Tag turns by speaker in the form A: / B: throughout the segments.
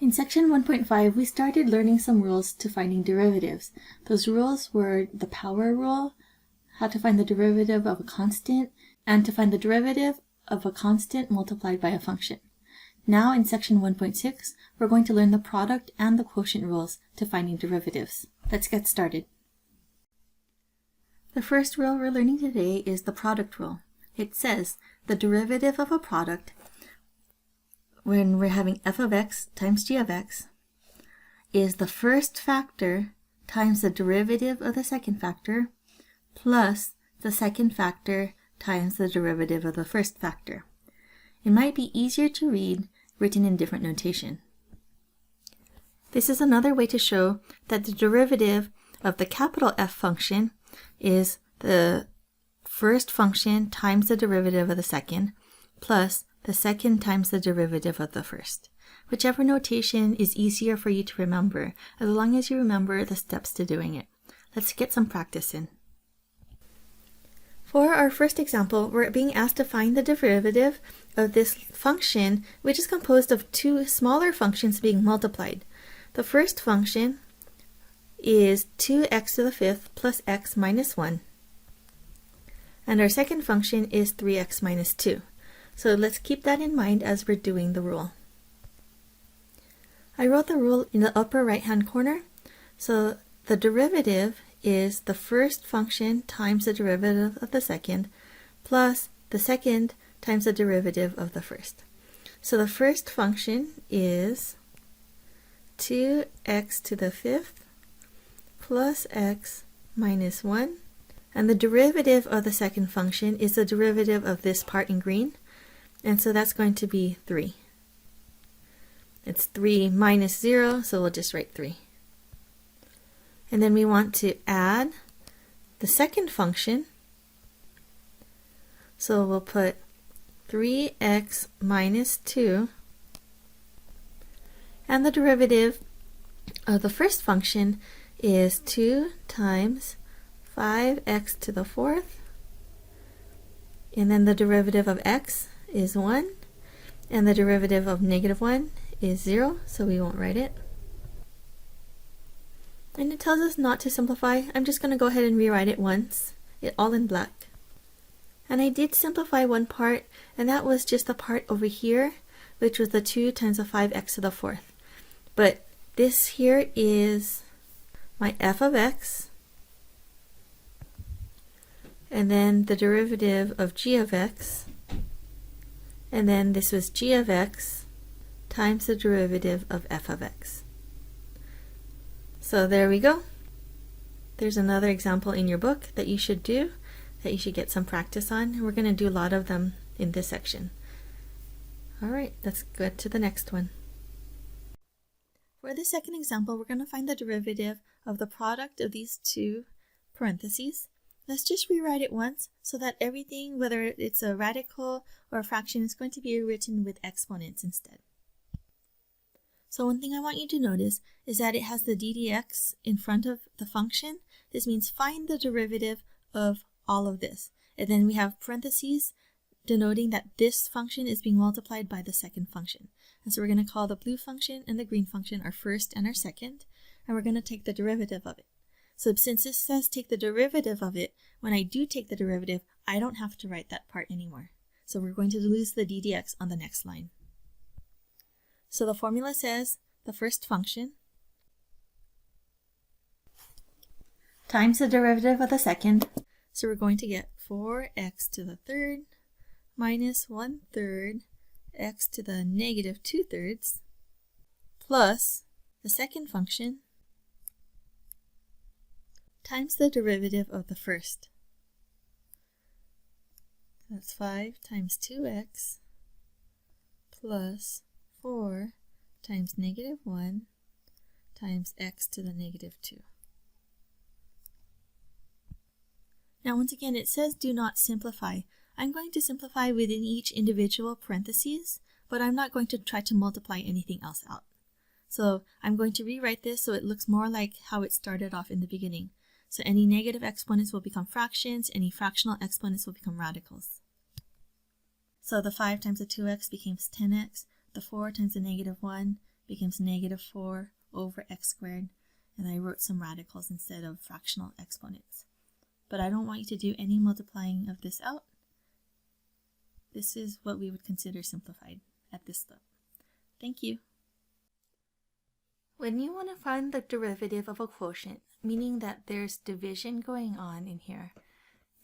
A: In section 1.5, we started learning some rules to finding derivatives. Those rules were the power rule, how to find the derivative of a constant, and to find the derivative of a constant multiplied by a function. Now in section 1.6, we're going to learn the product and the quotient rules to finding derivatives. Let's get started. The first rule we're learning today is the product rule. It says the derivative of a product when we're having f of x times g of x is the first factor times the derivative of the second factor plus the second factor times the derivative of the first factor. It might be easier to read written in different notation. This is another way to show that the derivative of the capital F function is the first function times the derivative of the second plus the second times the derivative of the first. Whichever notation is easier for you to remember, as long as you remember the steps to doing it. Let's get some practice in. For our first example, we're being asked to find the derivative of this function, which is composed of two smaller functions being multiplied. The first function is 2x to the fifth plus x minus 1. And our second function is 3x minus 2. So let's keep that in mind as we're doing the rule. I wrote the rule in the upper right hand corner. So the derivative is the first function times the derivative of the second plus the second times the derivative of the first. So the first function is 2x to the fifth plus x minus 1. And the derivative of the second function is the derivative of this part in green. And so that's going to be 3. It's 3 minus 0, so we'll just write 3. And then we want to add the second function. So we'll put 3x minus 2. And the derivative of the first function is 2 times 5x to the fourth. And then the derivative of x is 1, and the derivative of negative 1 is 0, so we won't write it. And it tells us not to simplify. I'm just going to go ahead and rewrite it once, all in black. And I did simplify one part, and that was just the part over here, which was the 2 times the 5x to the fourth. But this here is my f of x, and then the derivative of g of x, and then this was g of x times the derivative of f of x. So there we go. There's another example in your book that you should do, that you should get some practice on. We're going to do a lot of them in this section. Alright, let's go to the next one. For the second example, we're going to find the derivative of the product of these two parentheses. Let's just rewrite it once so that everything, whether it's a radical or a fraction, is going to be written with exponents instead. So one thing I want you to notice is that it has the ddx in front of the function. This means find the derivative of all of this. And then we have parentheses denoting that this function is being multiplied by the second function. And so we're going to call the blue function and the green function our first and our second, and we're going to take the derivative of it. So since this says take the derivative of it, when I do take the derivative, I don't have to write that part anymore. So we're going to lose the ddx on the next line. So the formula says the first function times the derivative of the second. So we're going to get 4x to the third minus 1/3 x to the negative 2/3 plus the second function times the derivative of the first. That's 5 times 2x plus 4 times negative 1 times x to the negative 2. Now once again, it says do not simplify. I'm going to simplify within each individual parentheses, but I'm not going to try to multiply anything else out. So I'm going to rewrite this so it looks more like how it started off in the beginning. So any negative exponents will become fractions, any fractional exponents will become radicals. So the 5 times the 2x becomes 10x, the 4 times the negative 1 becomes negative 4 over x squared, and I wrote some radicals instead of fractional exponents. But I don't want you to do any multiplying of this out. This is what we would consider simplified at this step. Thank you. When you want to find the derivative of a quotient, meaning that there's division going on in here,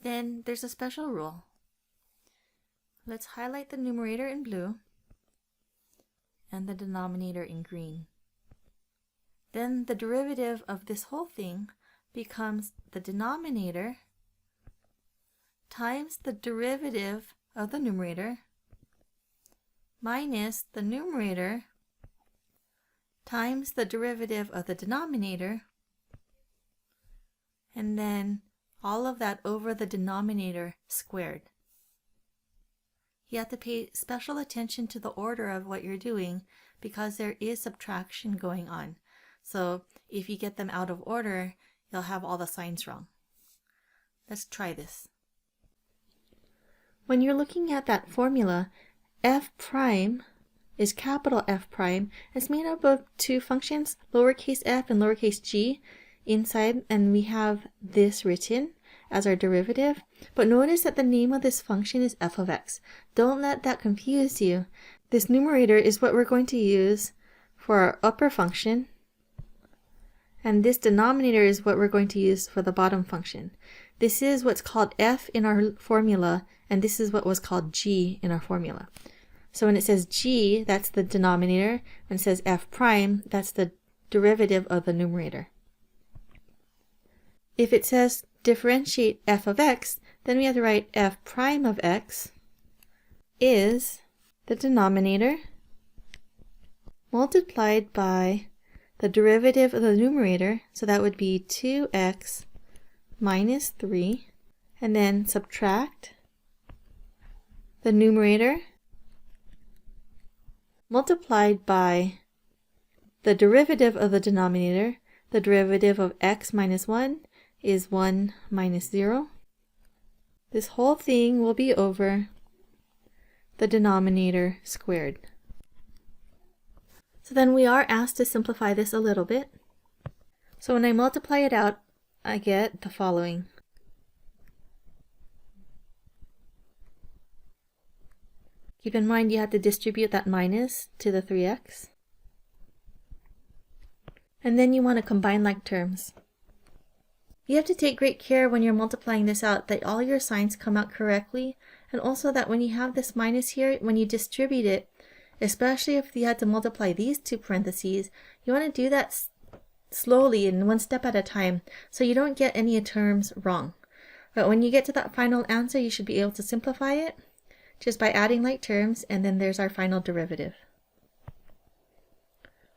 A: then there's a special rule. Let's highlight the numerator in blue and the denominator in green. Then the derivative of this whole thing becomes the denominator times the derivative of the numerator minus the numerator times the derivative of the denominator, and then all of that over the denominator squared. You have to pay special attention to the order of what you're doing because there is subtraction going on. So if you get them out of order, you'll have all the signs wrong. Let's try this. When you're looking at that formula, f prime is capital F prime. It's made up of two functions, lowercase f and lowercase g inside, and we have this written as our derivative. But notice that the name of this function is f of x. Don't let that confuse you. This numerator is what we're going to use for our upper function, and this denominator is what we're going to use for the bottom function. This is what's called f in our formula, and this is what was called g in our formula. So when it says g, that's the denominator. When it says f prime, that's the derivative of the numerator. If it says differentiate f of x, then we have to write f prime of x is the denominator multiplied by the derivative of the numerator, so that would be 2x minus 3, and then subtract the numerator multiplied by the derivative of the denominator. The derivative of x minus 1 is 1 minus 0. This whole thing will be over the denominator squared. So then we are asked to simplify this a little bit. So when I multiply it out, I get the following. Keep in mind you have to distribute that minus to the 3x. And then you want to combine like terms. You have to take great care when you're multiplying this out that all your signs come out correctly, and also that when you have this minus here, when you distribute it, especially if you had to multiply these two parentheses, you want to do that slowly and one step at a time so you don't get any terms wrong. But when you get to that final answer, you should be able to simplify it just by adding like terms, and then there's our final derivative.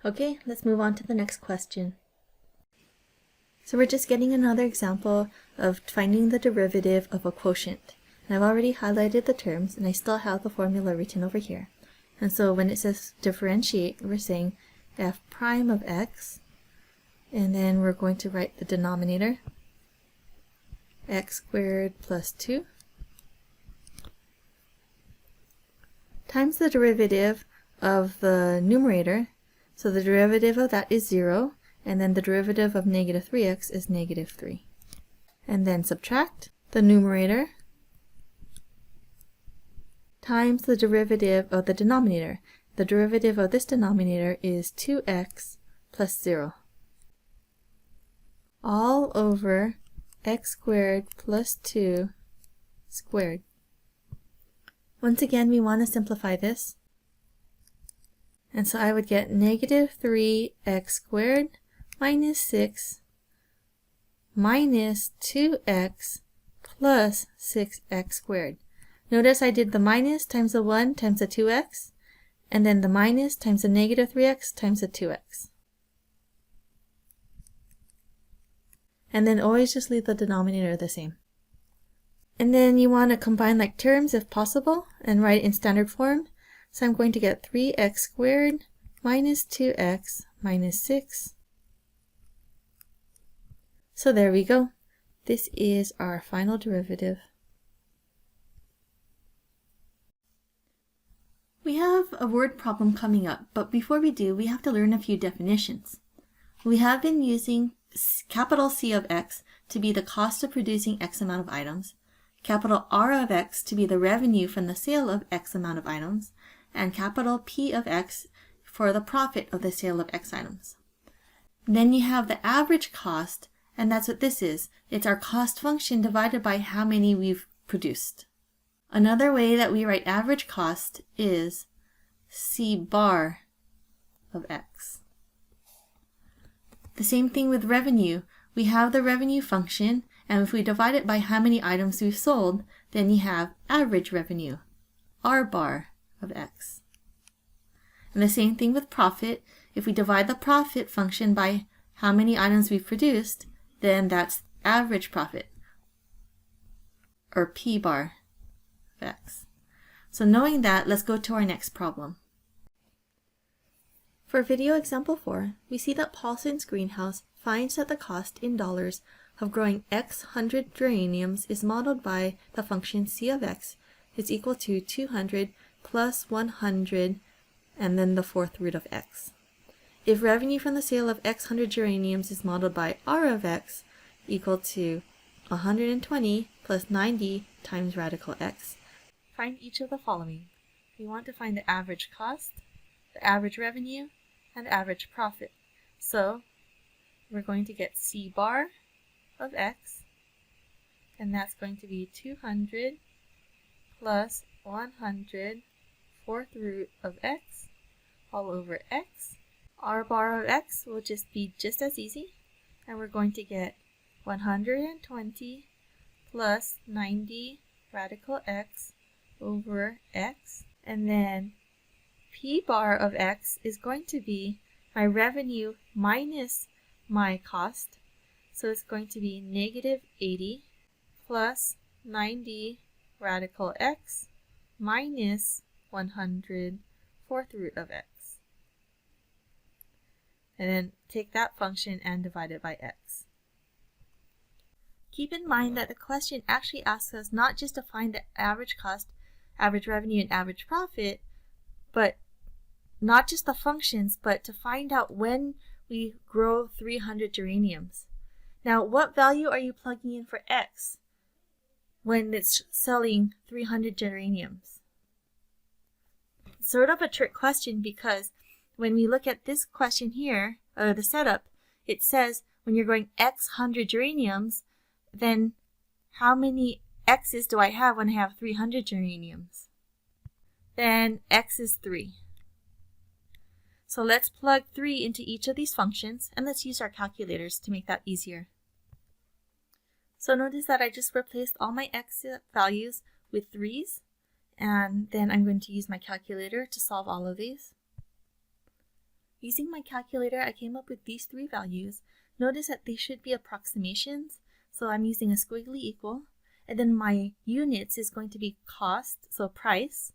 A: Okay, let's move on to the next question. So we're just getting another example of finding the derivative of a quotient. And I've already highlighted the terms, and I still have the formula written over here. And so when it says differentiate, we're saying f prime of x, and then we're going to write the denominator, x squared plus 2, times the derivative of the numerator. So the derivative of that is 0, and then the derivative of negative 3x is negative 3. And then subtract the numerator times the derivative of the denominator. The derivative of this denominator is 2x plus 0. All over x squared plus 2 squared. Once again, we want to simplify this. And so I would get negative 3x squared minus 6 minus 2x plus 6x squared. Notice I did the minus times the 1 times the 2x, and then the minus times the negative 3x times the 2x. And then always just leave the denominator the same. And then you want to combine like terms if possible and write it in standard form. So I'm going to get 3x squared minus 2x minus 6. So there we go. This is our final derivative. We have a word problem coming up, but before we do, we have to learn a few definitions. We have been using capital C of X to be the cost of producing X amount of items, capital R of X to be the revenue from the sale of X amount of items, and capital P of X for the profit of the sale of X items. Then you have the average cost, and that's what this is. It's our cost function divided by how many we've produced. Another way that we write average cost is C bar of X. The same thing with revenue. We have the revenue function, and if we divide it by how many items we've sold, then you have average revenue, R bar of X. And the same thing with profit. If we divide the profit function by how many items we've produced, then that's average profit, or P bar of X. So knowing that, let's go to our next problem. For video example 4, we see that Paulson's greenhouse finds that the cost in dollars of growing X 100 geraniums is modeled by the function C of X is equal to 200 plus 100 and then the fourth root of X. If revenue from the sale of X 100 geraniums is modeled by R of X equal to 120 plus 90 times radical X, find each of the following. We want to find the average cost, the average revenue, and average profit. So we're going to get C bar of X, and that's going to be 200 plus 100 fourth root of X all over X. R bar of X will just be just as easy, and we're going to get 120 plus 90 radical X over X, and then P bar of X is going to be my revenue minus my cost, so it's going to be negative 80 plus 90 radical X minus 100 fourth root of X. And then take that function and divide it by X. Keep in mind that the question actually asks us not just to find the average cost, average revenue, and average profit, but not just the functions, but to find out when we grow 300 geraniums. Now, what value are you plugging in for X when it's selling 300 geraniums? It's sort of a trick question, because when we look at this question here, or the setup, it says when you're going X 100 geraniums, then how many X's do I have when I have 300 geraniums? Then X is 3. So let's plug 3 into each of these functions, and let's use our calculators to make that easier. So notice that I just replaced all my X values with 3's, and then I'm going to use my calculator to solve all of these. Using my calculator, I came up with these 3 values. Notice that they should be approximations, so I'm using a squiggly equal, and then my units is going to be cost, so price,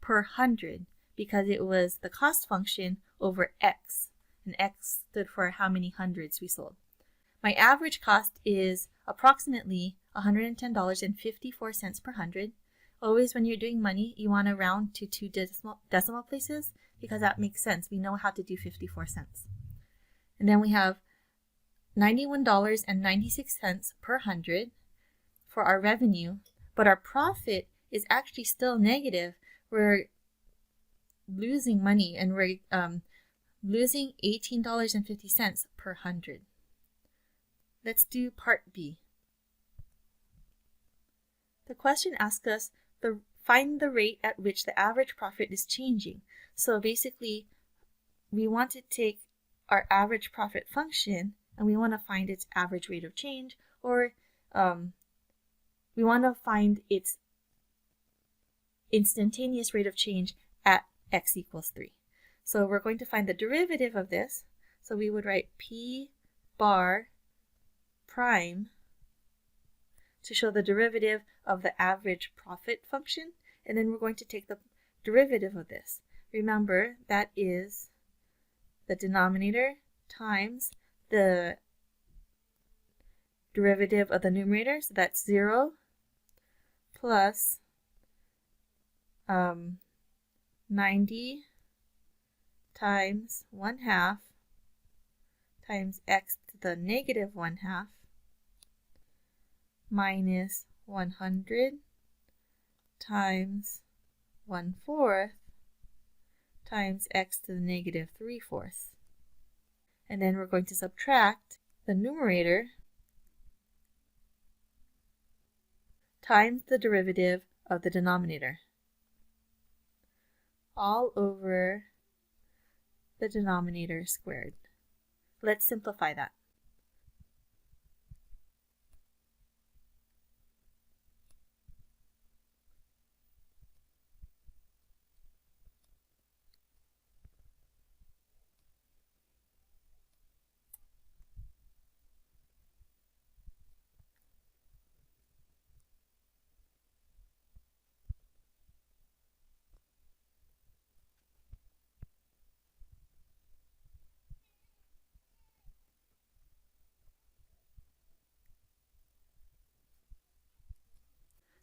A: per 100, because it was the cost function over X, and X stood for how many hundreds we sold. My average cost is approximately $110.54 per hundred. Always when you're doing money, you want to round to 2 decimal places, because that makes sense. We know how to do 54 cents. And then we have $91.96 per hundred for our revenue, but our profit is actually still negative. We're losing money, and we're losing $18.50 per hundred. Let's do part B. The question asks us to find the rate at which the average profit is changing. So basically, we want to take our average profit function, and we want to find its average rate of change, or we want to find its instantaneous rate of change at X equals 3. So we're going to find the derivative of this. So we would write P bar prime to show the derivative of the average profit function, and then we're going to take the derivative of this. Remember, that is the denominator times the derivative of the numerator, so that's 0 plus 90 times 1/2 times x to the negative 1/2 minus 100 times 1/4 times x to the negative 3/4. And then we're going to subtract the numerator times the derivative of the denominator, all over the denominator squared. Let's simplify that.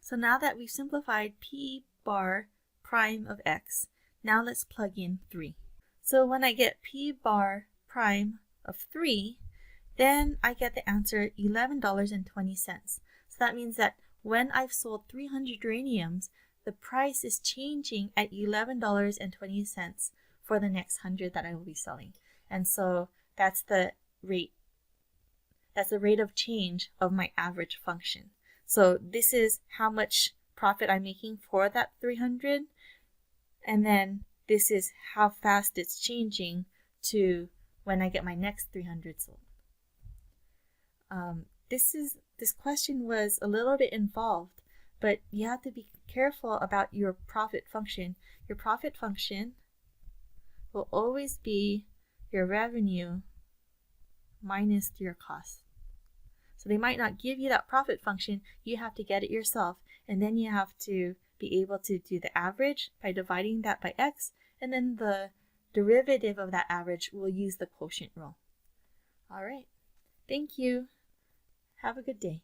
A: So now that we've simplified p bar prime of x, now let's plug in 3. So when I get p bar prime of 3, then I get the answer $11.20. So that means that when I've sold 300 uraniums, the price is changing at $11.20 for the next 100 that I will be selling. And so that's the rate. That's the rate of change of my average function. So this is how much profit I'm making for that 300, and then this is how fast it's changing to when I get my next 300 sold. This question was a little bit involved, but you have to be careful about your profit function. Your profit function will always be your revenue minus your cost. So they might not give you that profit function, you have to get it yourself, and then you have to be able to do the average by dividing that by x, and then the derivative of that average will use the quotient rule. All right, thank you. Have a good day.